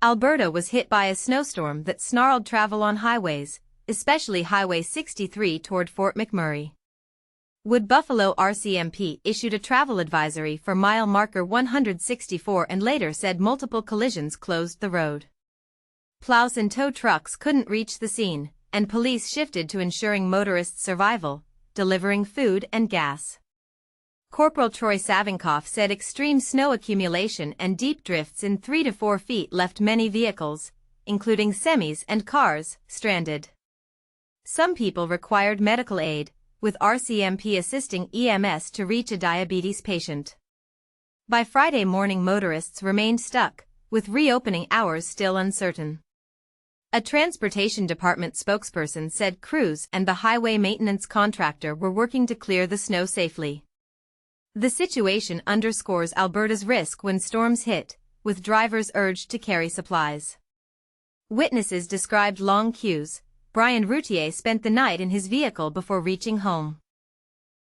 Alberta was hit by a snowstorm that snarled travel on highways, especially Highway 63 toward Fort McMurray. Buffalo RCMP issued a travel advisory for mile marker 164 and later said multiple collisions closed the road. Plows and tow trucks couldn't reach the scene, and police shifted to ensuring motorists' survival, delivering food and gas. Corporal Troy Savinkoff said extreme snow accumulation and deep drifts in 3 to 4 feet left many vehicles, including semis and cars, stranded. Some people required medical aid, with RCMP assisting EMS to reach a diabetes patient. By Friday morning, motorists remained stuck, with reopening hours still uncertain. A transportation department spokesperson said crews and the highway maintenance contractor were working to clear the snow safely. The situation underscores Alberta's risk when storms hit, with drivers urged to carry supplies. Witnesses described long queues. Bryan Routhier spent the night in his vehicle before reaching home.